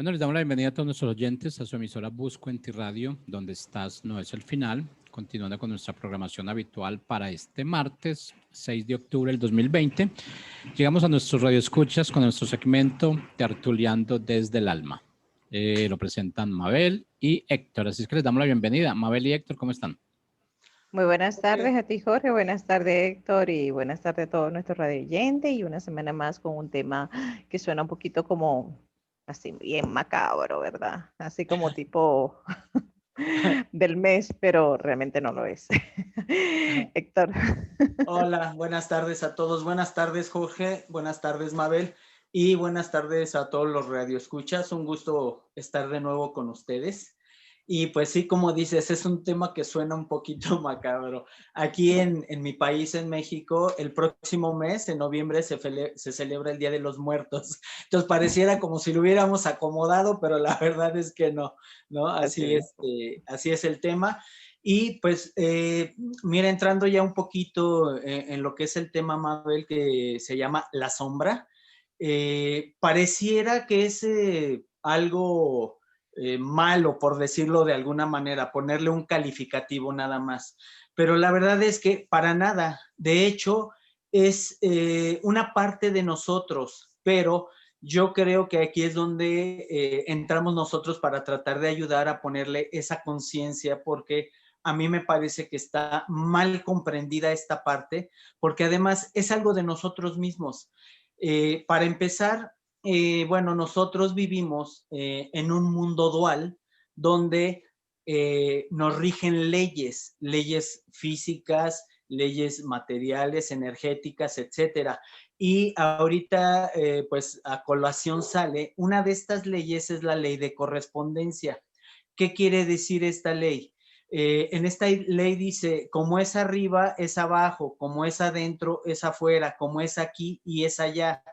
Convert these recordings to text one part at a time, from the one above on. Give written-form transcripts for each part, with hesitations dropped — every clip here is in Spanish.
Bueno, les damos la bienvenida a todos nuestros oyentes a su emisora Busco en Ti Radio, donde estás no es el final, continuando con nuestra programación habitual para este martes 6 de octubre del 2020. Llegamos a nuestros radioescuchas con nuestro segmento Tertuleando desde el alma. Lo presentan Mabel y Héctor, así es que les damos la bienvenida. Mabel y Héctor, ¿cómo están? Muy buenas tardes a ti, Jorge. Buenas tardes, Héctor. Y buenas tardes a todos nuestros radioyentes. Y una semana más con un tema que suena un poquito como así bien macabro, ¿verdad? Así como tipo del mes, pero realmente no lo es. Héctor. Hola, buenas tardes a todos. Buenas tardes, Jorge. Buenas tardes, Mabel. Y buenas tardes a todos los radioescuchas. Un gusto estar de nuevo con ustedes. Y pues sí, como dices, es un tema que suena un poquito macabro. Aquí en mi país, en México, el próximo mes, en noviembre, se celebra el Día de los Muertos. Entonces pareciera como si lo hubiéramos acomodado, pero la verdad es que no, ¿no? Así es. Así es el tema. Y pues, mira, entrando ya un poquito en lo que es el tema, Mabel, que se llama La Sombra, pareciera que es algo malo, por decirlo de alguna manera, ponerle un calificativo nada más. Pero la verdad es que para nada. De hecho, es una parte de nosotros, pero yo creo que aquí es donde entramos nosotros para tratar de ayudar a ponerle esa conciencia, porque a mí me parece que está mal comprendida esta parte, porque además es algo de nosotros mismos. Para empezar, bueno, nosotros vivimos en un mundo dual donde nos rigen leyes físicas, leyes materiales, energéticas, etcétera. Y ahorita, pues a colación sale, una de estas leyes es la ley de correspondencia. ¿Qué quiere decir esta ley? En esta ley dice, como es arriba, es abajo, como es adentro, es afuera, como es aquí y es allá.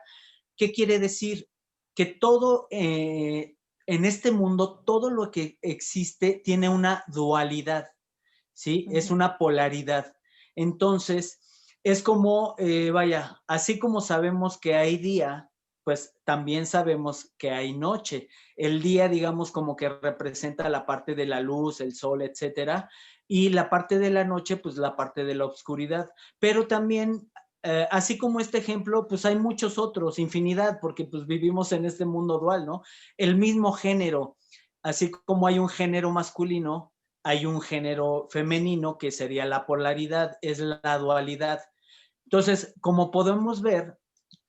¿Qué quiere decir? Que todo en este mundo, todo lo que existe tiene una dualidad, ¿sí? Es una polaridad. Entonces, es como, vaya, así como sabemos que hay día, pues también sabemos que hay noche. El día, digamos, como que representa la parte de la luz, el sol, etcétera, y la parte de la noche, pues la parte de la oscuridad. Pero también, así como este ejemplo, pues hay muchos otros, infinidad, porque pues vivimos en este mundo dual, ¿no? El mismo género, así como hay un género masculino, hay un género femenino que sería la polaridad, es la dualidad. Entonces, como podemos ver,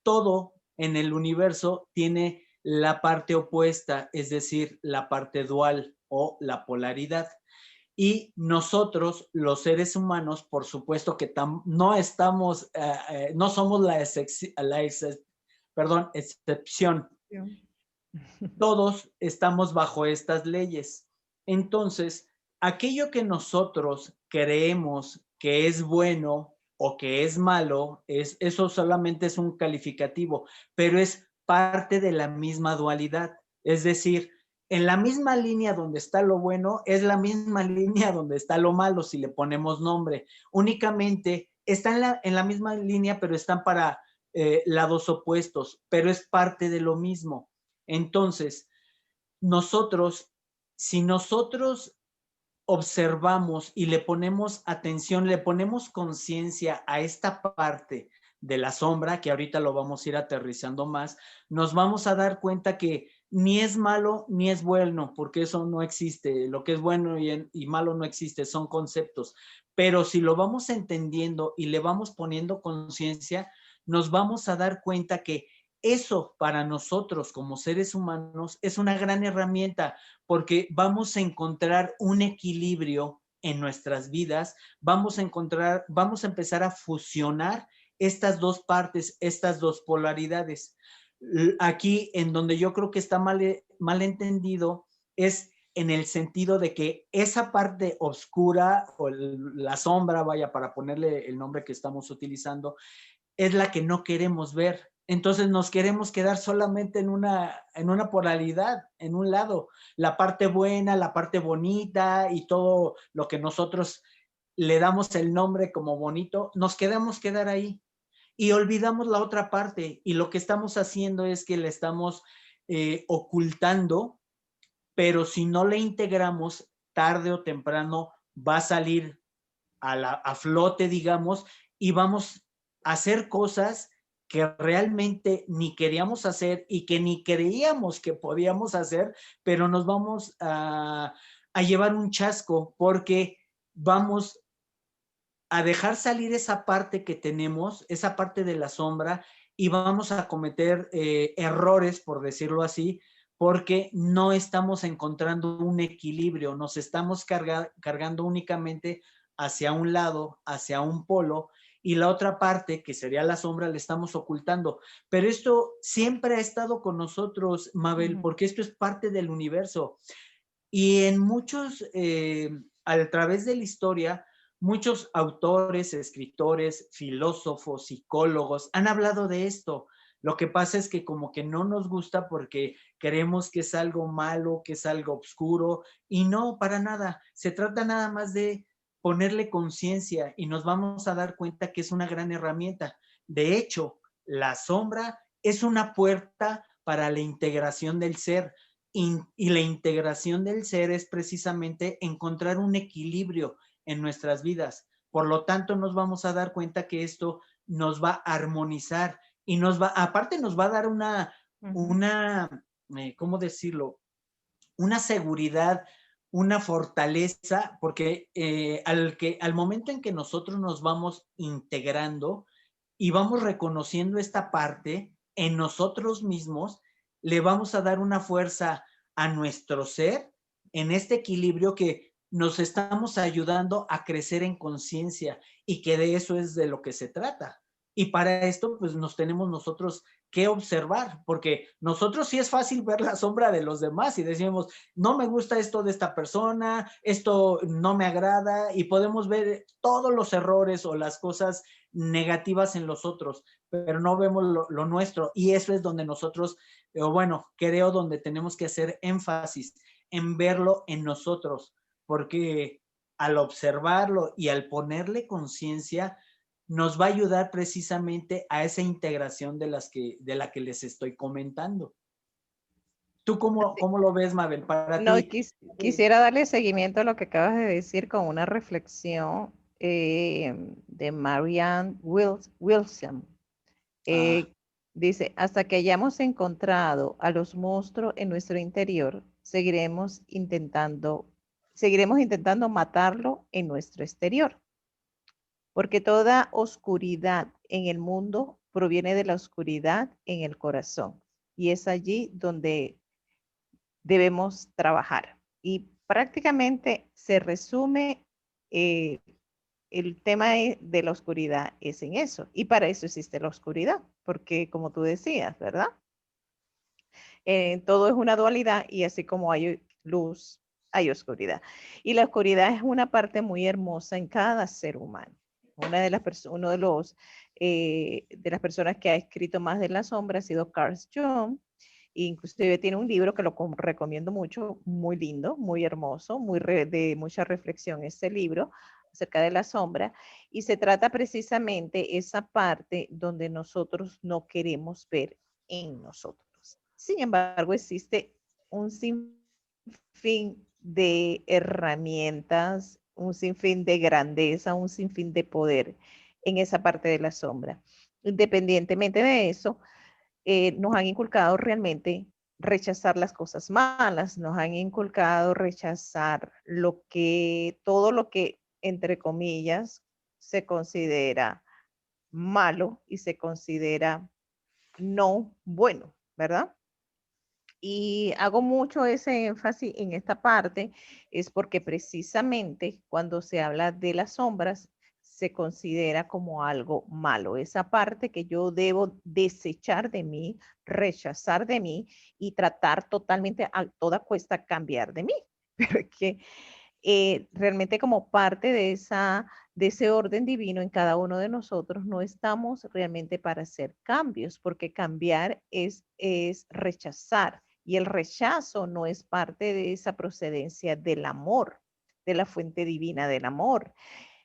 todo en el universo tiene la parte opuesta, es decir, la parte dual o la polaridad. Y nosotros, los seres humanos, por supuesto que no estamos, no somos excepción. Todos estamos bajo estas leyes. Entonces, aquello que nosotros creemos que es bueno o que es malo, eso solamente es un calificativo, pero es parte de la misma dualidad. Es decir, en la misma línea donde está lo bueno, es la misma línea donde está lo malo, si le ponemos nombre. Únicamente están en la misma línea, pero están para lados opuestos, pero es parte de lo mismo. Entonces, nosotros, si nosotros observamos y le ponemos atención, le ponemos conciencia a esta parte de la sombra, que ahorita lo vamos a ir aterrizando más, nos vamos a dar cuenta que ni es malo ni es bueno, porque eso no existe. Lo que es bueno y malo no existe, son conceptos. Pero si lo vamos entendiendo y le vamos poniendo conciencia, nos vamos a dar cuenta que eso para nosotros como seres humanos es una gran herramienta, porque vamos a encontrar un equilibrio en nuestras vidas, vamos a empezar a fusionar estas dos partes, estas dos polaridades. Aquí en donde yo creo que está mal entendido es en el sentido de que esa parte oscura o la sombra, vaya, para ponerle el nombre que estamos utilizando, es la que no queremos ver. Entonces nos queremos quedar solamente en una polaridad, en un lado, la parte buena, la parte bonita y todo lo que nosotros le damos el nombre como bonito, nos queremos quedar ahí y olvidamos la otra parte, y lo que estamos haciendo es que le estamos ocultando, pero si no la integramos, tarde o temprano va a salir a flote, digamos, y vamos a hacer cosas que realmente ni queríamos hacer y que ni creíamos que podíamos hacer, pero nos vamos a llevar un chasco porque vamos a dejar salir esa parte que tenemos, esa parte de la sombra, y vamos a cometer errores, por decirlo así, porque no estamos encontrando un equilibrio, nos estamos cargando únicamente hacia un lado, hacia un polo, y la otra parte, que sería la sombra, la estamos ocultando. Pero esto siempre ha estado con nosotros, Mabel, porque esto es parte del universo. Y en muchos, a través de la historia, muchos autores, escritores, filósofos, psicólogos han hablado de esto. Lo que pasa es que como que no nos gusta porque creemos que es algo malo, que es algo oscuro, y no, para nada. Se trata nada más de ponerle conciencia y nos vamos a dar cuenta que es una gran herramienta. De hecho, la sombra es una puerta para la integración del ser. Y la integración del ser es precisamente encontrar un equilibrio en nuestras vidas. Por lo tanto, nos vamos a dar cuenta que esto nos va a armonizar y aparte nos va a dar ¿cómo decirlo? Una seguridad, una fortaleza, porque al momento en que nosotros nos vamos integrando y vamos reconociendo esta parte en nosotros mismos, le vamos a dar una fuerza a nuestro ser en este equilibrio que nos estamos ayudando a crecer en conciencia y que de eso es de lo que se trata. Y para esto, pues nos tenemos nosotros que observar, porque nosotros sí es fácil ver la sombra de los demás y decimos, no me gusta esto de esta persona, esto no me agrada, y podemos ver todos los errores o las cosas negativas en los otros, pero no vemos lo nuestro, y eso es donde nosotros, bueno, creo donde tenemos que hacer énfasis en verlo en nosotros, porque al observarlo y al ponerle conciencia, nos va a ayudar precisamente a esa integración de la que les estoy comentando. ¿Tú cómo lo ves, Mabel? Para No, ti. quisiera darle seguimiento a lo que acabas de decir con una reflexión de Marianne Wilson. Dice, hasta que hayamos encontrado a los monstruos en nuestro interior, seguiremos intentando matarlo en nuestro exterior, porque toda oscuridad en el mundo proviene de la oscuridad en el corazón, y es allí donde debemos trabajar. Y prácticamente se resume eh, el tema de la oscuridad es en eso. Y para eso existe la oscuridad, porque como tú decías, ¿verdad? Todo es una dualidad y así como hay luz, hay oscuridad. Y la oscuridad es una parte muy hermosa en cada ser humano. Uno de las personas que ha escrito más de la sombra ha sido Carl Jung. Inclusive tiene un libro que lo recomiendo mucho, muy lindo, muy hermoso, de mucha reflexión este libro acerca de la sombra, y se trata precisamente esa parte donde nosotros no queremos ver en nosotros. Sin embargo, existe un sinfín de herramientas, un sinfín de grandeza, un sinfín de poder en esa parte de la sombra. Independientemente de eso, nos han inculcado realmente rechazar las cosas malas, nos han inculcado rechazar todo lo que, entre comillas, se considera malo y se considera no bueno, ¿verdad? Y hago mucho ese énfasis en esta parte, es porque precisamente cuando se habla de las sombras, se considera como algo malo, esa parte que yo debo desechar de mí, rechazar de mí y tratar totalmente a toda cuesta cambiar de mí. Pero es que realmente como parte de ese orden divino en cada uno de nosotros, no estamos realmente para hacer cambios, porque cambiar es rechazar. Y el rechazo no es parte de esa procedencia del amor, de la fuente divina del amor.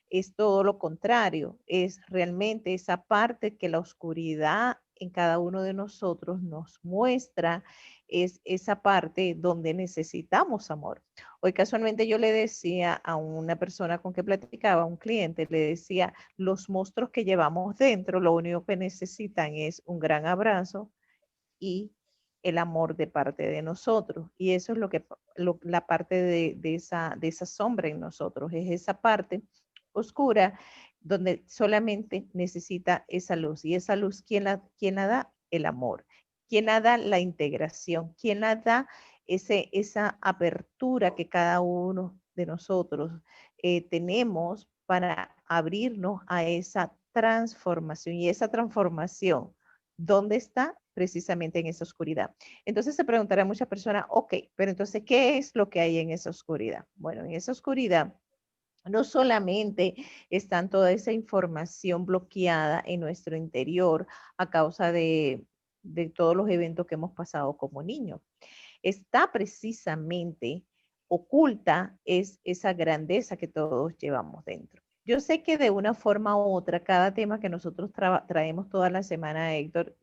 Es todo lo contrario, es realmente esa parte que la oscuridad en cada uno de nosotros nos muestra es esa parte donde necesitamos amor. Hoy casualmente yo le decía a una persona con que platicaba, a un cliente, le decía, los monstruos que llevamos dentro, lo único que necesitan es un gran abrazo y el amor de parte de nosotros. Y eso es lo que la parte de esa sombra en nosotros, es esa parte oscura donde solamente necesita esa luz. Y esa luz, quién la da? El amor. ¿Quién la da? La integración. ¿Quién la da? Esa apertura que cada uno de nosotros tenemos para abrirnos a esa transformación. Y esa transformación, ¿dónde está? Precisamente en esa oscuridad. Entonces se preguntará a muchas personas, ok, pero entonces, ¿qué es lo que hay en esa oscuridad? Bueno, en esa oscuridad no solamente está toda esa información bloqueada en nuestro interior a causa de todos los eventos que hemos pasado como niños. Está precisamente oculta es esa grandeza que todos llevamos dentro. Yo sé que de una forma u otra, cada tema que nosotros traemos toda la semana, Héctor,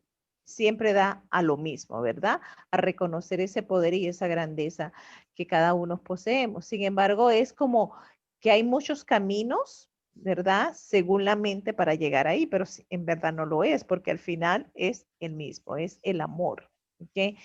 siempre da a lo mismo, ¿verdad? A reconocer ese poder y esa grandeza que cada uno poseemos. Sin embargo, es como que hay muchos caminos, ¿verdad? Según la mente para llegar ahí, pero en verdad no lo es, porque al final es el mismo, es el amor. ¿Okay?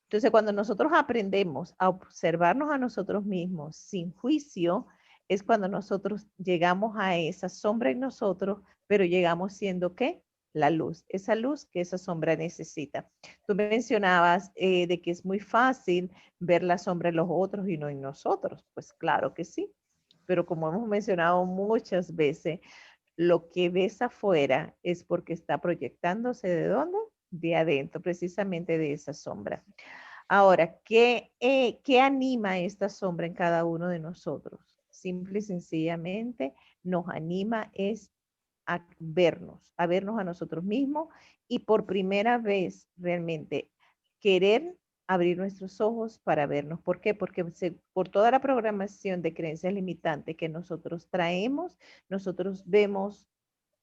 Entonces, cuando nosotros aprendemos a observarnos a nosotros mismos sin juicio, es cuando nosotros llegamos a esa sombra en nosotros, pero llegamos siendo ¿qué? La luz, esa luz que esa sombra necesita. Tú mencionabas de que es muy fácil ver la sombra en los otros y no en nosotros. Pues claro que sí, pero como hemos mencionado muchas veces, lo que ves afuera es porque está proyectándose ¿de dónde? De adentro, precisamente de esa sombra. Ahora, ¿qué anima esta sombra en cada uno de nosotros? Simple y sencillamente nos anima es a vernos a nosotros mismos y por primera vez realmente querer abrir nuestros ojos para vernos. ¿Por qué? Porque por toda la programación de creencias limitantes que nosotros traemos, nosotros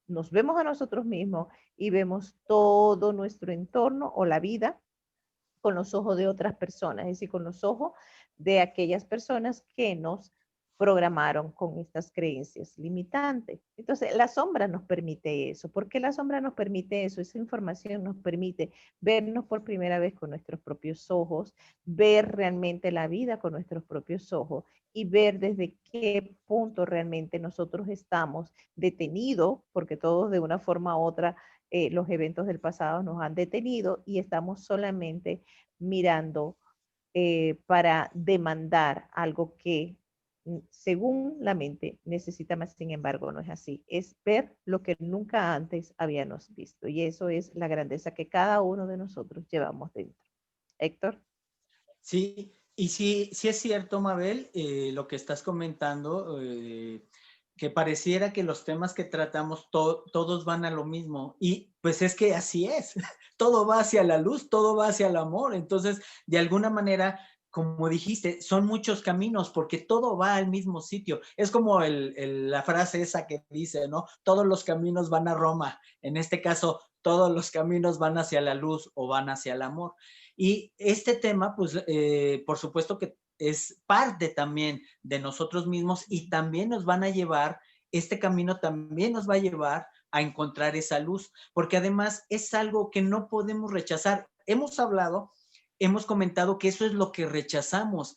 nos vemos a nosotros mismos y vemos todo nuestro entorno o la vida con los ojos de otras personas, es decir, con los ojos de aquellas personas que nos programaron con estas creencias limitantes. Entonces, la sombra nos permite eso. ¿Por qué la sombra nos permite eso? Esa información nos permite vernos por primera vez con nuestros propios ojos, ver realmente la vida con nuestros propios ojos y ver desde qué punto realmente nosotros estamos detenidos, porque todos de una forma u otra los eventos del pasado nos han detenido y estamos solamente mirando para demandar algo que según la mente necesita más, sin embargo no es así, es ver lo que nunca antes habíamos visto y eso es la grandeza que cada uno de nosotros llevamos dentro. Héctor. Sí, y sí es cierto, Mabel, lo que estás comentando, que pareciera que los temas que tratamos todos van a lo mismo. Y pues es que así es, todo va hacia la luz, todo va hacia el amor. Entonces, de alguna manera, como dijiste, son muchos caminos porque todo va al mismo sitio. Es como la frase esa que dice, ¿no? Todos los caminos van a Roma. En este caso, todos los caminos van hacia la luz o van hacia el amor. Y este tema, pues, por supuesto que es parte también de nosotros mismos y también nos van a llevar, este camino también nos va a llevar a encontrar esa luz, porque además es algo que no podemos rechazar. Hemos comentado que eso es lo que rechazamos,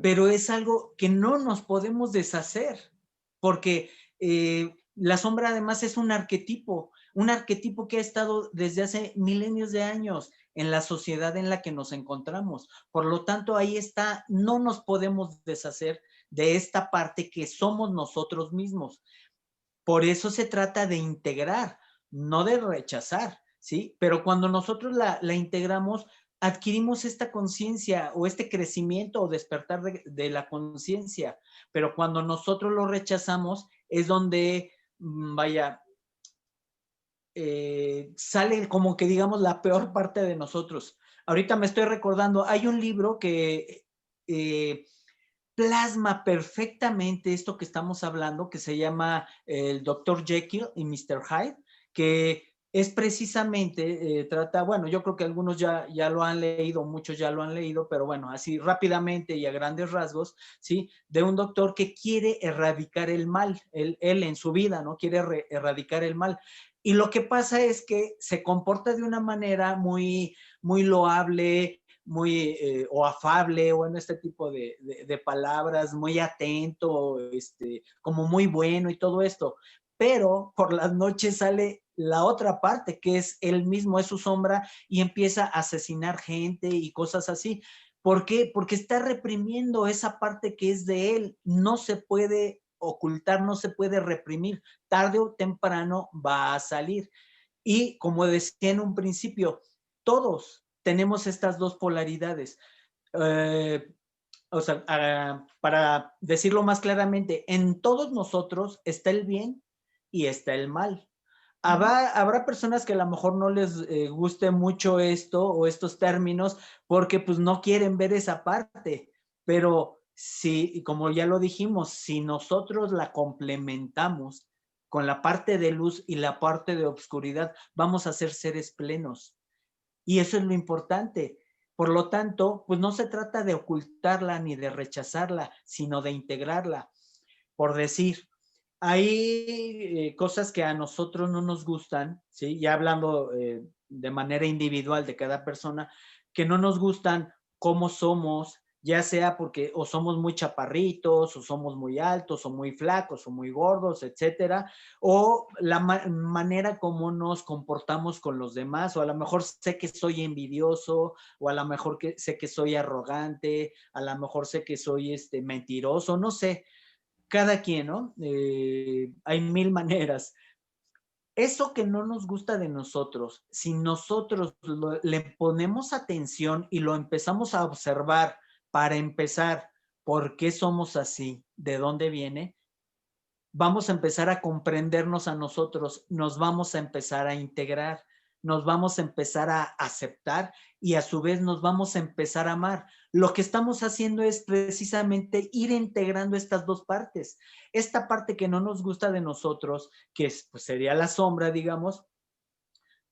pero es algo que no nos podemos deshacer, porque la sombra además es un arquetipo que ha estado desde hace milenios de años en la sociedad en la que nos encontramos. Por lo tanto, ahí está, no nos podemos deshacer de esta parte que somos nosotros mismos. Por eso se trata de integrar, no de rechazar, ¿sí? Pero cuando nosotros la integramos, adquirimos esta conciencia o este crecimiento o despertar de la conciencia. Pero cuando nosotros lo rechazamos, es donde, vaya, sale como que digamos la peor parte de nosotros. Ahorita me estoy recordando, hay un libro que plasma perfectamente esto que estamos hablando, que se llama El Dr. Jekyll y Mr. Hyde, que es precisamente, trata, bueno, yo creo que algunos ya lo han leído, muchos ya lo han leído, pero bueno, así rápidamente y a grandes rasgos, ¿sí? De un doctor que quiere erradicar el mal, él en su vida, ¿no? Quiere erradicar el mal. Y lo que pasa es que se comporta de una manera muy, muy loable, muy o afable, o en este tipo de palabras, muy atento, como muy bueno y todo esto. Pero por las noches sale la otra parte, que es él mismo, es su sombra, y empieza a asesinar gente y cosas así. ¿Por qué? Porque está reprimiendo esa parte que es de él. No se puede ocultar, no se puede reprimir. Tarde o temprano va a salir. Y como decía en un principio, todos tenemos estas dos polaridades. O sea, para decirlo más claramente, en todos nosotros está el bien y está el mal. Habrá personas que a lo mejor no les guste mucho esto o estos términos porque pues no quieren ver esa parte, pero si, como ya lo dijimos, si nosotros la complementamos con la parte de luz y la parte de obscuridad, vamos a ser seres plenos. Y eso es lo importante. Por lo tanto, pues no se trata de ocultarla ni de rechazarla, sino de integrarla. Por decir, hay cosas que a nosotros no nos gustan, ¿sí? Ya hablando de manera individual de cada persona, que no nos gustan cómo somos, ya sea porque o somos muy chaparritos, o somos muy altos, o muy flacos, o muy gordos, etcétera, o la manera como nos comportamos con los demás, o a lo mejor sé que soy envidioso, o a lo mejor sé que soy arrogante, a lo mejor sé que soy mentiroso, no sé, cada quien, ¿no? Hay mil maneras. Eso que no nos gusta de nosotros, si nosotros le ponemos atención y lo empezamos a observar para empezar, ¿por qué somos así? ¿De dónde viene? Vamos a empezar a comprendernos a nosotros, nos vamos a empezar a integrar, nos vamos a empezar a aceptar y a su vez nos vamos a empezar a amar. Lo que estamos haciendo es precisamente ir integrando estas dos partes. Esta parte que no nos gusta de nosotros, que pues sería la sombra, digamos,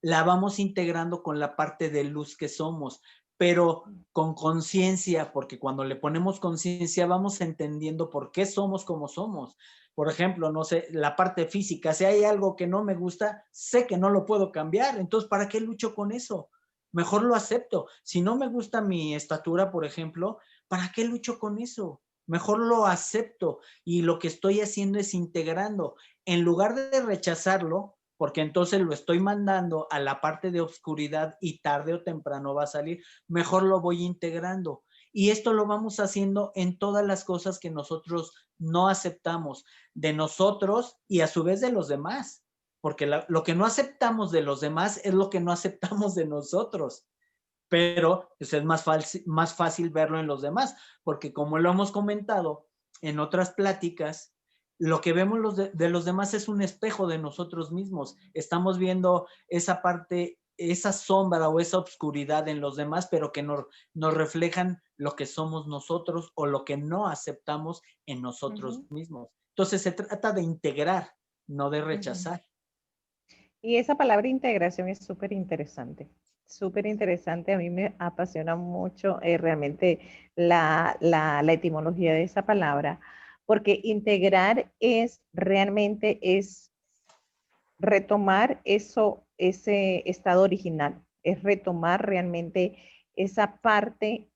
la vamos integrando con la parte de luz que somos, pero con conciencia, porque cuando le ponemos conciencia vamos entendiendo por qué somos como somos. Por ejemplo, no sé, la parte física, si hay algo que no me gusta, sé que no lo puedo cambiar, entonces, ¿para qué lucho con eso? Mejor lo acepto. Si no me gusta mi estatura, por ejemplo, ¿para qué lucho con eso? Mejor lo acepto y lo que estoy haciendo es integrando. En lugar de rechazarlo, porque entonces lo estoy mandando a la parte de oscuridad y tarde o temprano va a salir, mejor lo voy integrando. Y esto lo vamos haciendo en todas las cosas que nosotros no aceptamos de nosotros y a su vez de los demás, porque lo que no aceptamos de los demás es lo que no aceptamos de nosotros, pero pues, es más fácil verlo en los demás, porque como lo hemos comentado en otras pláticas, lo que vemos de los demás es un espejo de nosotros mismos. Estamos viendo esa parte, esa sombra o esa oscuridad en los demás, pero que nos reflejan lo que somos nosotros o lo que no aceptamos en nosotros mismos. Entonces se trata de integrar, no de rechazar. Y esa palabra integración es súper interesante. Súper interesante. A mí me apasiona mucho realmente la etimología de esa palabra, porque integrar es realmente es retomar eso, ese estado original, es retomar realmente esa parte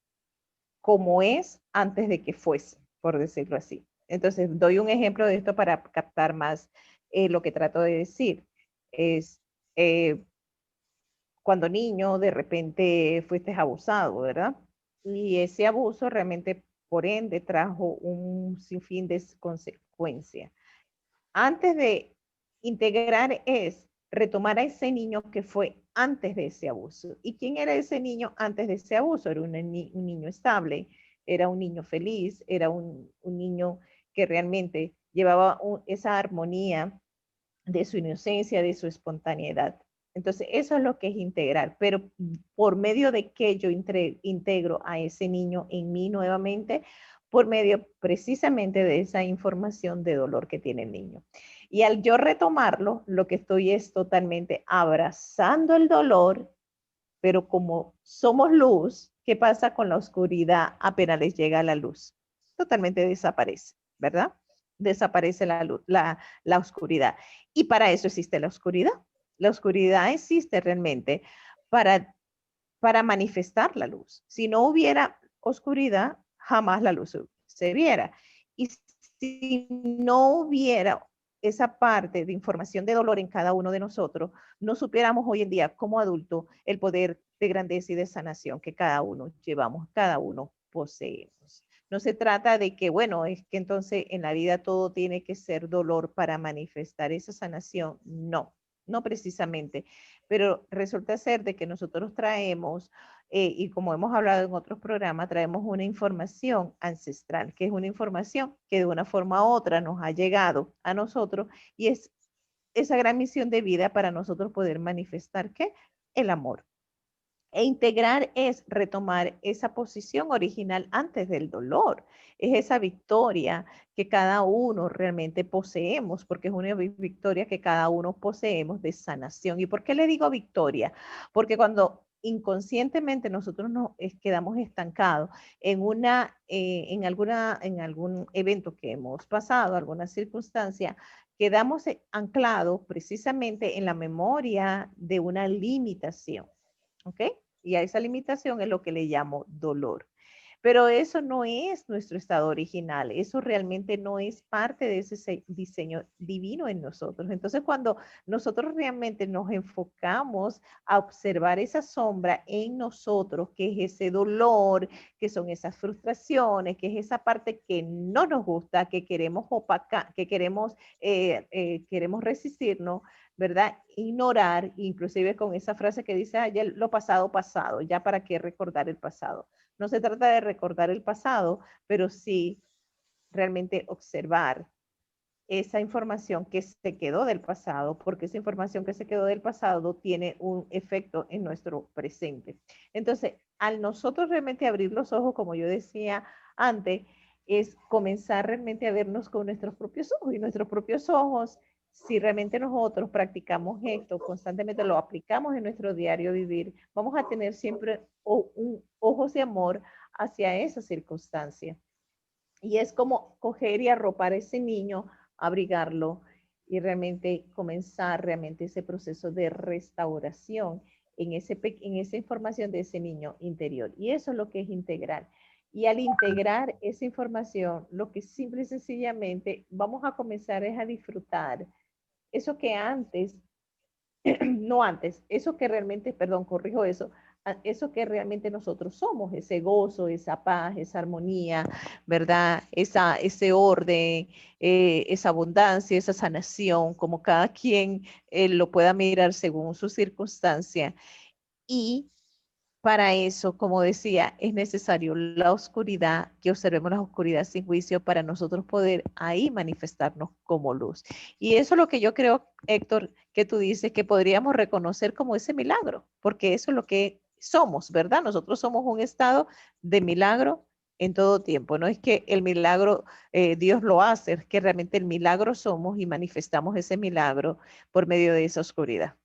como es antes de que fuese, por decirlo así. Entonces, doy un ejemplo de esto para captar más lo que trato de decir. Es cuando niño de repente fuiste abusado, ¿verdad? Y ese abuso realmente, por ende, trajo un sinfín de consecuencias. Antes de integrar es retomar a ese niño que fue antes de ese abuso. ¿Y quién era ese niño antes de ese abuso? Era un niño estable, era un niño feliz, era un niño que realmente llevaba esa armonía de su inocencia, de su espontaneidad. Entonces, eso es lo que es integrar, pero por medio de que yo integro a ese niño en mí nuevamente, por medio precisamente de esa información de dolor que tiene el niño. Y al yo retomarlo, lo que estoy es totalmente abrazando el dolor, pero como somos luz, ¿qué pasa con la oscuridad apenas les llega la luz? Totalmente desaparece, ¿verdad? Desaparece la luz, la oscuridad. Y para eso existe la oscuridad. La oscuridad existe realmente para, para manifestar la luz. Si no hubiera oscuridad, jamás la luz se viera. Y si no hubiera esa parte de información de dolor en cada uno de nosotros, no supiéramos hoy en día como adulto el poder de grandeza y de sanación que cada uno llevamos, cada uno poseemos. No se trata de que, bueno, es que entonces en la vida todo tiene que ser dolor para manifestar esa sanación. No, no precisamente, pero resulta ser de que nosotros traemos y como hemos hablado en otros programas, traemos una información ancestral, que es una información que de una forma u otra nos ha llegado a nosotros y es esa gran misión de vida para nosotros poder manifestar ¿qué? El amor. E integrar es retomar esa posición original antes del dolor. Es esa victoria que cada uno realmente poseemos, porque es una victoria que cada uno poseemos de sanación. ¿Y por qué le digo victoria? Porque cuando inconscientemente nosotros nos quedamos estancados en algún evento que hemos pasado, alguna circunstancia, quedamos anclados precisamente en la memoria de una limitación. ¿Ok? Y a esa limitación es lo que le llamo dolor. Pero eso no es nuestro estado original, eso realmente no es parte de ese diseño divino en nosotros. Entonces, cuando nosotros realmente nos enfocamos a observar esa sombra en nosotros, que es ese dolor, que son esas frustraciones, que es esa parte que no nos gusta, que queremos opacar, que queremos resistirnos, ¿verdad? Ignorar, inclusive con esa frase que dice, ya lo pasado, pasado, ya para qué recordar el pasado. No se trata de recordar el pasado, pero sí realmente observar esa información que se quedó del pasado, porque esa información que se quedó del pasado tiene un efecto en nuestro presente. Entonces, al nosotros realmente abrir los ojos, como yo decía antes, es comenzar realmente a vernos con nuestros propios ojos y nuestros propios ojos. Si realmente nosotros practicamos esto, constantemente lo aplicamos en nuestro diario vivir, vamos a tener siempre ojos de amor hacia esa circunstancia. Y es como coger y arropar a ese niño, abrigarlo y realmente comenzar realmente ese proceso de restauración en esa información de ese niño interior. Y eso es lo que es integrar. Y al integrar esa información, lo que simple y sencillamente vamos a comenzar es a disfrutar eso que antes, no antes, eso que realmente, perdón, corrijo eso, eso que realmente nosotros somos, ese gozo, esa paz, esa armonía, ¿verdad? Ese orden, esa abundancia, esa sanación, como cada quien lo pueda mirar según su circunstancia. Y para eso, como decía, es necesario la oscuridad, que observemos la oscuridad sin juicio para nosotros poder ahí manifestarnos como luz. Y eso es lo que yo creo, Héctor, que tú dices que podríamos reconocer como ese milagro, porque eso es lo que somos, ¿verdad? Nosotros somos un estado de milagro en todo tiempo. No es que el milagro Dios lo hace, es que realmente el milagro somos y manifestamos ese milagro por medio de esa oscuridad.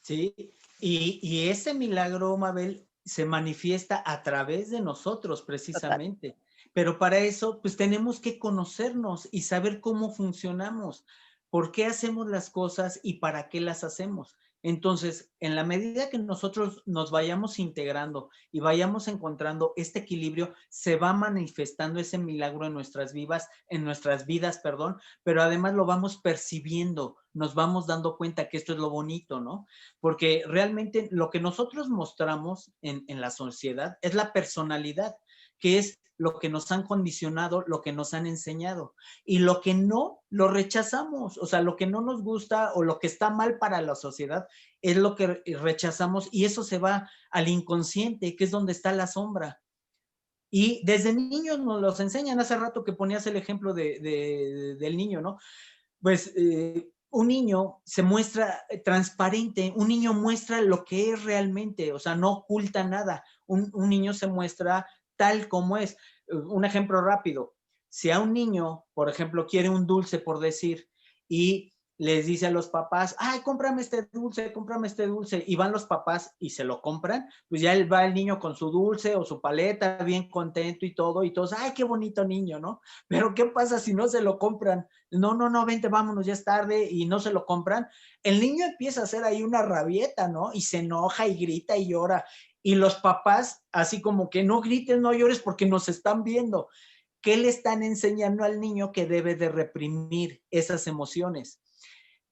Sí, y ese milagro, Mabel, se manifiesta a través de nosotros precisamente. Total. Pero para eso, pues tenemos que conocernos y saber cómo funcionamos, por qué hacemos las cosas y para qué las hacemos. Entonces, en la medida que nosotros nos vayamos integrando y vayamos encontrando este equilibrio, se va manifestando ese milagro en nuestras vidas, pero además lo vamos percibiendo, nos vamos dando cuenta que esto es lo bonito, ¿no? Porque realmente lo que nosotros mostramos en la sociedad es la personalidad, que es lo que nos han condicionado, lo que nos han enseñado. Y lo que no, lo rechazamos. O sea, lo que no nos gusta o lo que está mal para la sociedad es lo que rechazamos y eso se va al inconsciente, que es donde está la sombra. Y desde niños nos los enseñan. Hace rato que ponías el ejemplo del niño, ¿no? Pues un niño se muestra transparente, un niño muestra lo que es realmente, o sea, no oculta nada. Un niño se muestra tal como es. Un ejemplo rápido, si a un niño, por ejemplo, quiere un dulce por decir, y les dice a los papás, ay, cómprame este dulce, y van los papás y se lo compran, pues ya va el niño con su dulce o su paleta, bien contento y todos, ay, qué bonito niño, ¿no? Pero ¿qué pasa si no se lo compran? No, vente, vámonos, ya es tarde, y no se lo compran. El niño empieza a hacer ahí una rabieta, ¿no? Y se enoja y grita y llora, y los papás así como que no grites, no llores porque nos están viendo. ¿Qué le están enseñando al niño? Que debe de reprimir esas emociones.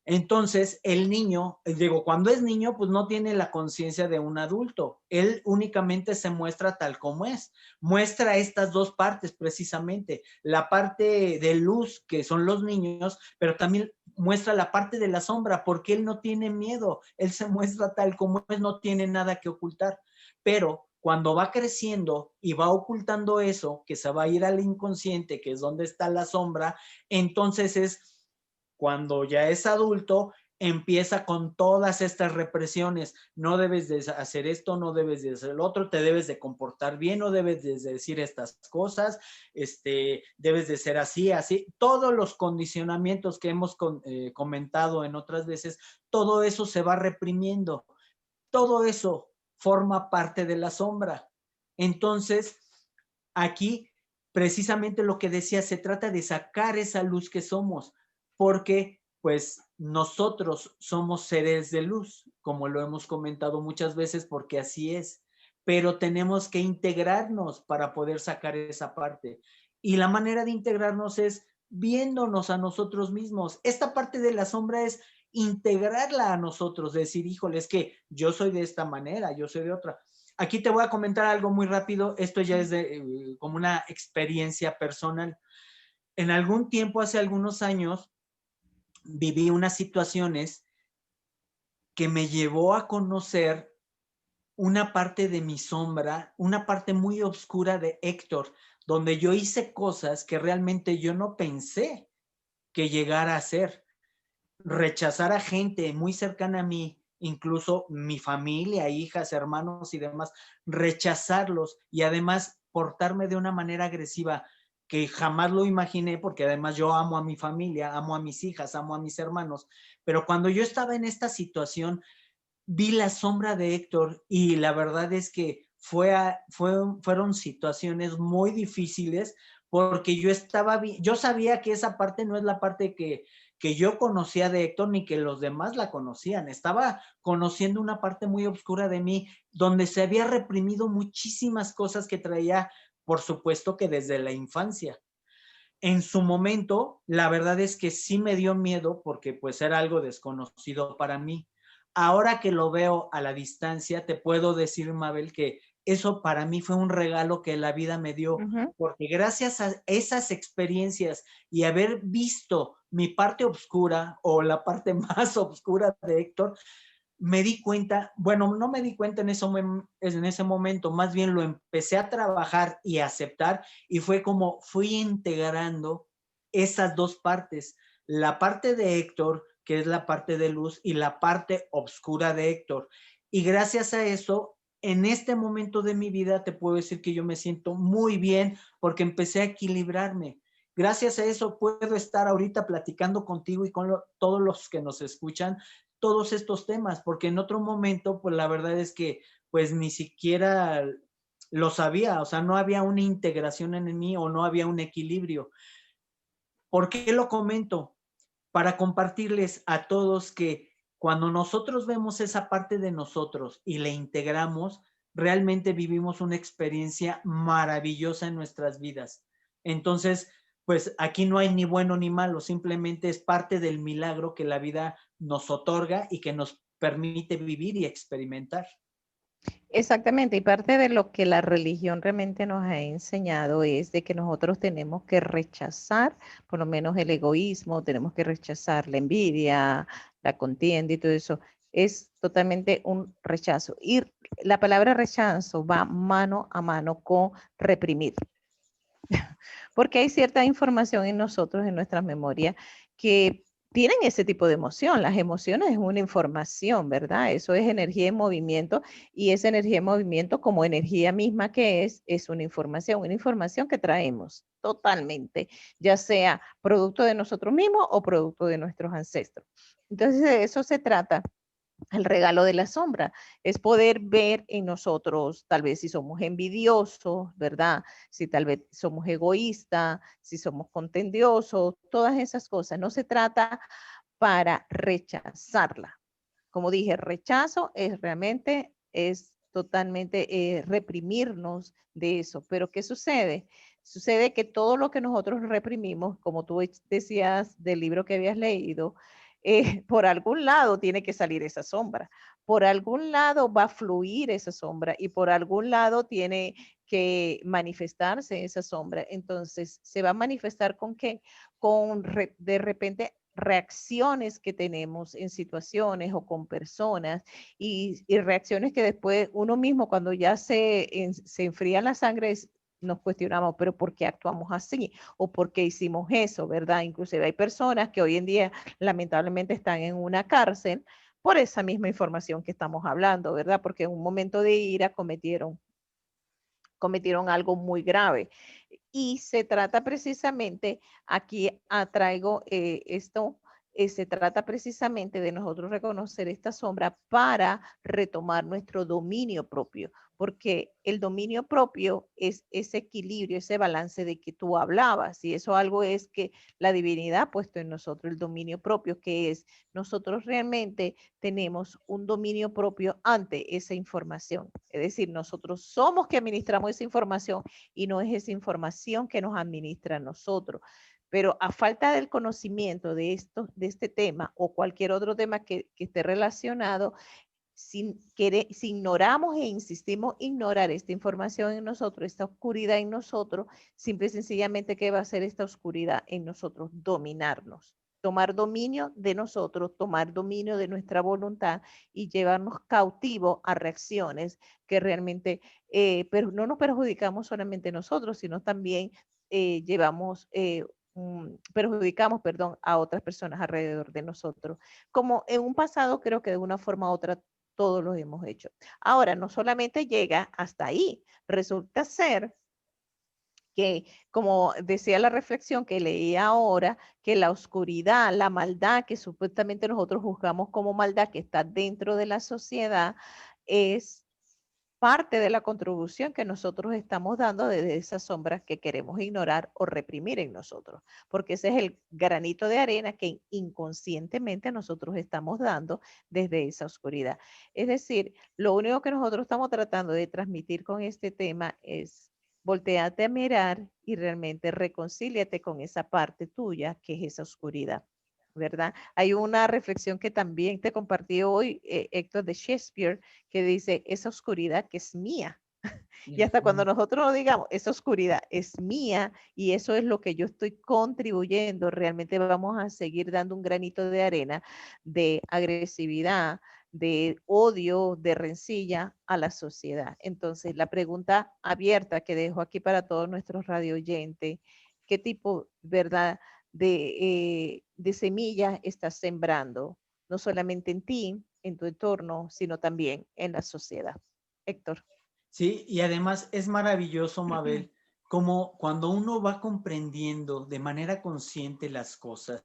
Entonces, el niño, digo, cuando es niño, pues no tiene la conciencia de un adulto. Él únicamente se muestra tal como es. Muestra estas dos partes precisamente. La parte de luz, que son los niños, pero también muestra la parte de la sombra, porque él no tiene miedo. Él se muestra tal como es, no tiene nada que ocultar. Pero cuando va creciendo y va ocultando eso, que se va a ir al inconsciente, que es donde está la sombra, entonces es cuando ya es adulto, empieza con todas estas represiones. No debes de hacer esto, no debes de hacer el otro, te debes de comportar bien, no debes de decir estas cosas, debes de ser así, así. Todos los condicionamientos que hemos comentado en otras veces, todo eso se va reprimiendo. Todo eso forma parte de la sombra. Entonces, aquí, precisamente lo que decía, se trata de sacar esa luz que somos, porque pues nosotros somos seres de luz, como lo hemos comentado muchas veces, porque así es, pero tenemos que integrarnos para poder sacar esa parte. Y la manera de integrarnos es viéndonos a nosotros mismos. Esta parte de la sombra es integrarla a nosotros, decir, híjole, es que yo soy de esta manera, yo soy de otra. Aquí te voy a comentar algo muy rápido, esto ya es como una experiencia personal. En algún tiempo, hace algunos años, viví unas situaciones que me llevó a conocer una parte de mi sombra, una parte muy oscura de Héctor, donde yo hice cosas que realmente yo no pensé que llegara a hacer. Rechazar a gente muy cercana a mí, incluso mi familia, hijas, hermanos y demás, rechazarlos y además portarme de una manera agresiva que jamás lo imaginé, porque además yo amo a mi familia, amo a mis hijas, amo a mis hermanos, pero cuando yo estaba en esta situación, vi la sombra de Héctor y la verdad es que fueron situaciones muy difíciles porque yo sabía que esa parte no es la parte que yo conocía de Héctor ni que los demás la conocían. Estaba conociendo una parte muy oscura de mí donde se había reprimido muchísimas cosas que traía, por supuesto que desde la infancia. En su momento, la verdad es que sí me dio miedo porque pues era algo desconocido para mí. Ahora que lo veo a la distancia, te puedo decir, Mabel, que eso para mí fue un regalo que la vida me dio, porque gracias a esas experiencias y haber visto mi parte oscura o la parte más oscura de Héctor, me di cuenta, bueno, no me di cuenta en ese momento, más bien lo empecé a trabajar y a aceptar y fue como fui integrando esas dos partes, la parte de Héctor, que es la parte de luz, y la parte oscura de Héctor. Y gracias a eso, en este momento de mi vida, te puedo decir que yo me siento muy bien porque empecé a equilibrarme. Gracias a eso puedo estar ahorita platicando contigo y con todos los que nos escuchan todos estos temas, porque en otro momento, pues la verdad es que pues ni siquiera lo sabía, o sea, no había una integración en mí o no había un equilibrio. ¿Por qué lo comento? Para compartirles a todos que cuando nosotros vemos esa parte de nosotros y la integramos, realmente vivimos una experiencia maravillosa en nuestras vidas. Entonces, pues aquí no hay ni bueno ni malo, simplemente es parte del milagro que la vida nos otorga y que nos permite vivir y experimentar. Exactamente, y parte de lo que la religión realmente nos ha enseñado es de que nosotros tenemos que rechazar, por lo menos el egoísmo, tenemos que rechazar la envidia, la contienda y todo eso. Es totalmente un rechazo. Y la palabra rechazo va mano a mano con reprimir. Porque hay cierta información en nosotros, en nuestra memoria, que tienen ese tipo de emoción. Las emociones es una información, ¿verdad? Eso es energía en movimiento y esa energía en movimiento como energía misma que es una información que traemos totalmente, ya sea producto de nosotros mismos o producto de nuestros ancestros. Entonces de eso se trata. El regalo de la sombra es poder ver en nosotros, tal vez si somos envidiosos, ¿verdad? Si tal vez somos egoístas, si somos contendiosos, todas esas cosas. No se trata para rechazarla. Como dije, rechazo es realmente, es totalmente reprimirnos de eso. Pero ¿qué sucede? Sucede que todo lo que nosotros reprimimos, como tú decías del libro que habías leído, por algún lado tiene que salir esa sombra, por algún lado va a fluir esa sombra y por algún lado tiene que manifestarse esa sombra. Entonces, ¿se va a manifestar con qué? Con de repente reacciones que tenemos en situaciones o con personas y reacciones que después uno mismo cuando ya se enfría la sangre nos cuestionamos, pero ¿por qué actuamos así? ¿O por qué hicimos eso? ¿Verdad? Inclusive hay personas que hoy en día lamentablemente están en una cárcel por esa misma información que estamos hablando, ¿verdad? Porque en un momento de ira cometieron algo muy grave. Y se trata precisamente, aquí traigo esto, se trata precisamente de nosotros reconocer esta sombra para retomar nuestro dominio propio, porque el dominio propio es ese equilibrio, ese balance de que tú hablabas, y eso algo es que la divinidad ha puesto en nosotros, el dominio propio, que es nosotros realmente tenemos un dominio propio ante esa información, es decir, nosotros somos que administramos esa información y no es esa información que nos administra a nosotros. Pero a falta del conocimiento de este tema o cualquier otro tema que esté relacionado, si ignoramos e insistimos en ignorar esta información en nosotros, esta oscuridad en nosotros, simple y sencillamente, ¿qué va a hacer esta oscuridad en nosotros? Dominarnos. Tomar dominio de nosotros, tomar dominio de nuestra voluntad y llevarnos cautivos a reacciones que realmente pero no nos perjudicamos solamente nosotros, sino también perjudicamos, perdón, a otras personas alrededor de nosotros. Como en un pasado creo que de una forma u otra todos lo hemos hecho. Ahora, no solamente llega hasta ahí, resulta ser que, como decía la reflexión que leí ahora, que la oscuridad, la maldad que supuestamente nosotros juzgamos como maldad que está dentro de la sociedad, es parte de la contribución que nosotros estamos dando desde esas sombras que queremos ignorar o reprimir en nosotros, porque ese es el granito de arena que inconscientemente nosotros estamos dando desde esa oscuridad. Es decir, lo único que nosotros estamos tratando de transmitir con este tema es volteate a mirar y realmente reconcíliate con esa parte tuya que es esa oscuridad, ¿verdad? Hay una reflexión que también te compartí hoy, Héctor, de Shakespeare, que dice, esa oscuridad que es mía. Y hasta cuando nosotros lo digamos, esa oscuridad es mía y eso es lo que yo estoy contribuyendo, realmente vamos a seguir dando un granito de arena de agresividad, de odio, de rencilla a la sociedad. Entonces, la pregunta abierta que dejo aquí para todos nuestros radio oyentes, ¿qué tipo, verdad, de semillas estás sembrando? No solamente en ti, en tu entorno, sino también en la sociedad. Héctor. Sí, y además es maravilloso, Mabel, como cuando uno va comprendiendo de manera consciente las cosas,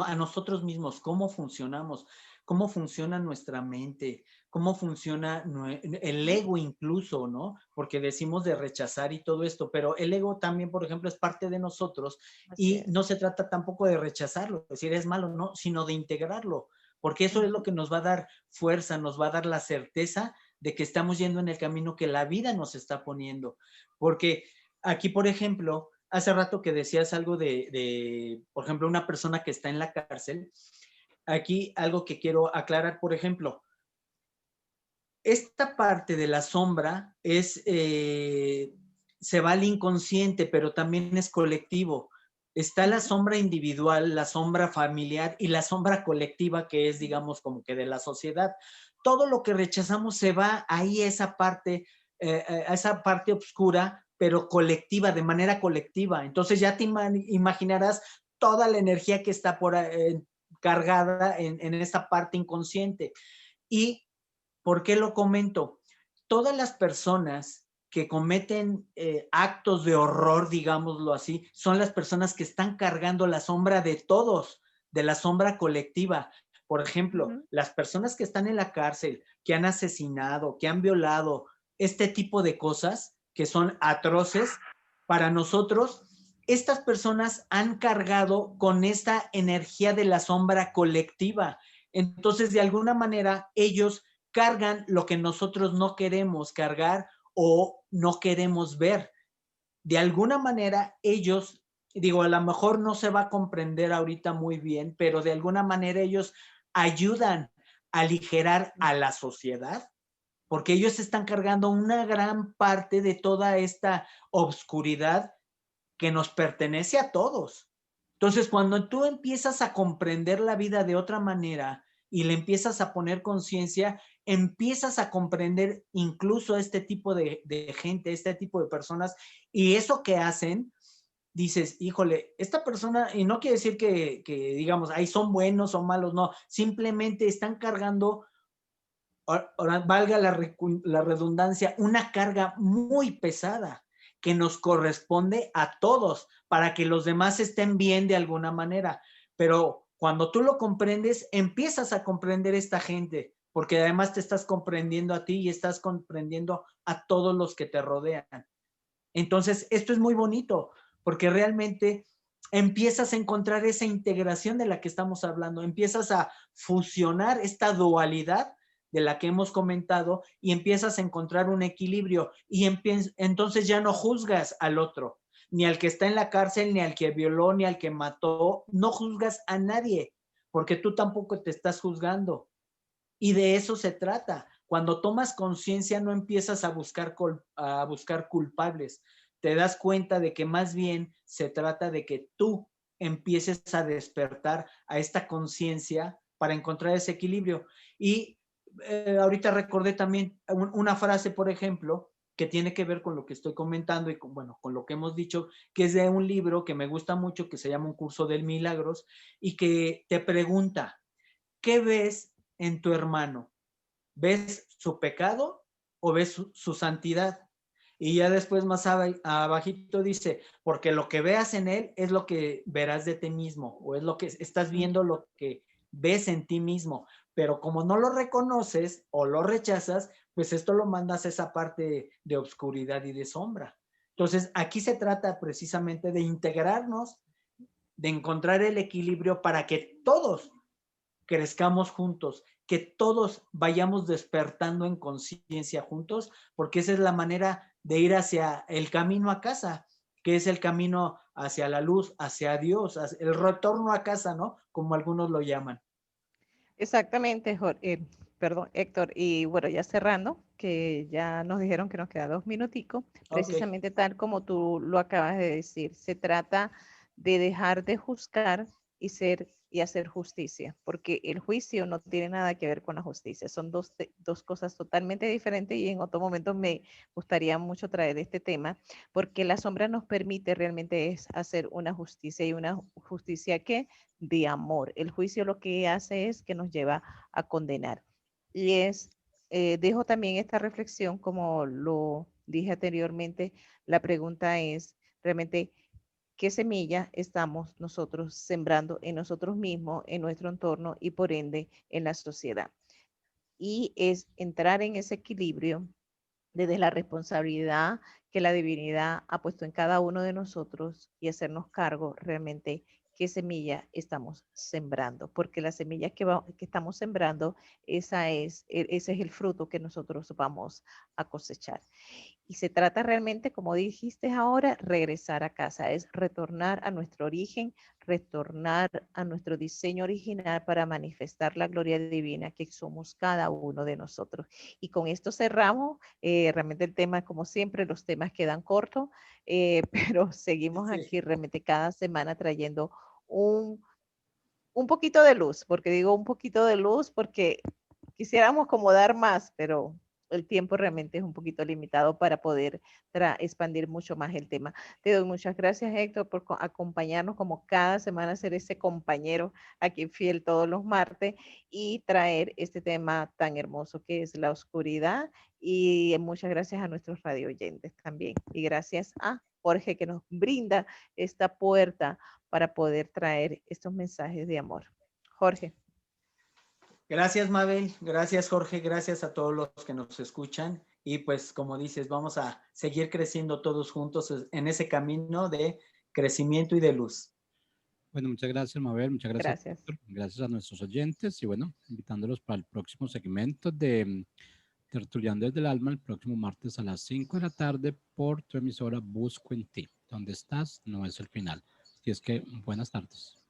a nosotros mismos, cómo funcionamos, cómo funciona nuestra mente, cómo funciona el ego incluso, ¿no? Porque decimos de rechazar y todo esto, pero el ego también, por ejemplo, es parte de nosotros y no se trata tampoco de rechazarlo, decir es malo, no, sino de integrarlo, porque eso es lo que nos va a dar fuerza, nos va a dar la certeza de que estamos yendo en el camino que la vida nos está poniendo. Porque aquí, por ejemplo, hace rato que decías algo por ejemplo, una persona que está en la cárcel, aquí algo que quiero aclarar, por ejemplo, esta parte de la sombra se va al inconsciente, pero también es colectivo. Está la sombra individual, la sombra familiar y la sombra colectiva, que es, digamos, como que de la sociedad. Todo lo que rechazamos se va ahí a esa parte oscura, pero colectiva, de manera colectiva. Entonces ya te imaginarás toda la energía que está cargada en esta parte inconsciente. ¿Y por qué lo comento? Todas las personas que cometen actos de horror, digámoslo así, son las personas que están cargando la sombra de todos, de la sombra colectiva. Por ejemplo, las personas que están en la cárcel, que han asesinado, que han violado, este tipo de cosas que son atroces, para nosotros, estas personas han cargado con esta energía de la sombra colectiva. Entonces, de alguna manera, ellos cargan lo que nosotros no queremos cargar o no queremos ver. De alguna manera, ellos, digo, a lo mejor no se va a comprender ahorita muy bien, pero de alguna manera ellos ayudan a aligerar a la sociedad, porque ellos están cargando una gran parte de toda esta obscuridad que nos pertenece a todos. Entonces, cuando tú empiezas a comprender la vida de otra manera y le empiezas a poner conciencia, empiezas a comprender incluso este tipo de gente, este tipo de personas, y eso que hacen, dices, híjole, esta persona, y no quiere decir que digamos, ahí son buenos o malos, no, simplemente están cargando, ahora valga la redundancia, una carga muy pesada que nos corresponde a todos para que los demás estén bien de alguna manera. Pero cuando tú lo comprendes, empiezas a comprender esta gente, porque además te estás comprendiendo a ti y estás comprendiendo a todos los que te rodean. Entonces, esto es muy bonito, porque realmente empiezas a encontrar esa integración de la que estamos hablando, empiezas a fusionar esta dualidad de la que hemos comentado y empiezas a encontrar un equilibrio y entonces ya no juzgas al otro, ni al que está en la cárcel, ni al que violó, ni al que mató, no juzgas a nadie, porque tú tampoco te estás juzgando. Y de eso se trata. Cuando tomas conciencia no empiezas a buscar culpables. Te das cuenta de que más bien se trata de que tú empieces a despertar a esta conciencia para encontrar ese equilibrio. Y ahorita recordé también una frase, por ejemplo, que tiene que ver con lo que estoy comentando y con, bueno, con lo que hemos dicho, que es de un libro que me gusta mucho, que se llama Un Curso de Milagros, y que te pregunta, ¿qué ves en tu hermano? ¿Ves su pecado o ves su santidad? Y ya después más abajito dice, porque lo que veas en él es lo que verás de ti mismo, o es lo que estás viendo, lo que ves en ti mismo. Pero como no lo reconoces o lo rechazas, pues esto lo mandas a esa parte de oscuridad y de sombra. Entonces, aquí se trata precisamente de integrarnos, de encontrar el equilibrio para que todos crezcamos juntos, que todos vayamos despertando en conciencia juntos, porque esa es la manera de ir hacia el camino a casa, que es el camino hacia la luz, hacia Dios, hacia el retorno a casa, ¿no? Como algunos lo llaman. Exactamente, perdón, Héctor. Y bueno, ya cerrando, que ya nos dijeron que nos queda 2 minuticos, Ok. precisamente tal como tú lo acabas de decir, se trata de dejar de juzgar y hacer justicia, porque el juicio no tiene nada que ver con la justicia, son dos cosas totalmente diferentes y en otro momento me gustaría mucho traer este tema, porque la sombra nos permite realmente es hacer una justicia y una justicia que de amor. El juicio lo que hace es que nos lleva a condenar. Y dejo también esta reflexión, como lo dije anteriormente, la pregunta es realmente, ¿qué semilla estamos nosotros sembrando en nosotros mismos, en nuestro entorno y por ende en la sociedad? Y es entrar en ese equilibrio desde la responsabilidad que la divinidad ha puesto en cada uno de nosotros y hacernos cargo realmente qué semilla estamos sembrando, porque la semilla que estamos sembrando, ese es el fruto que nosotros vamos a cosechar. Y se trata realmente, como dijiste ahora, regresar a casa, es retornar a nuestro origen, retornar a nuestro diseño original para manifestar la gloria divina que somos cada uno de nosotros. Y con esto cerramos. Realmente el tema, como siempre, los temas quedan cortos, pero seguimos aquí realmente cada semana trayendo un poquito de luz, porque digo un poquito de luz porque quisiéramos como dar más, pero el tiempo realmente es un poquito limitado para poder expandir mucho más el tema. Te doy muchas gracias, Héctor, por acompañarnos como cada semana, ser ese compañero aquí fiel todos los martes y traer este tema tan hermoso que es la oscuridad. Y muchas gracias a nuestros radio oyentes también. Y gracias a Jorge que nos brinda esta puerta para poder traer estos mensajes de amor. Jorge. Gracias, Mabel. Gracias, Jorge. Gracias a todos los que nos escuchan. Y pues, como dices, vamos a seguir creciendo todos juntos en ese camino de crecimiento y de luz. Bueno, muchas gracias, Mabel. Muchas gracias. Gracias. Gracias a nuestros oyentes y bueno, invitándolos para el próximo segmento de Tertuleando desde el Alma, el próximo martes a las 5 de la tarde por tu emisora Busco en Ti. Donde estás no es el final. Así es que buenas tardes.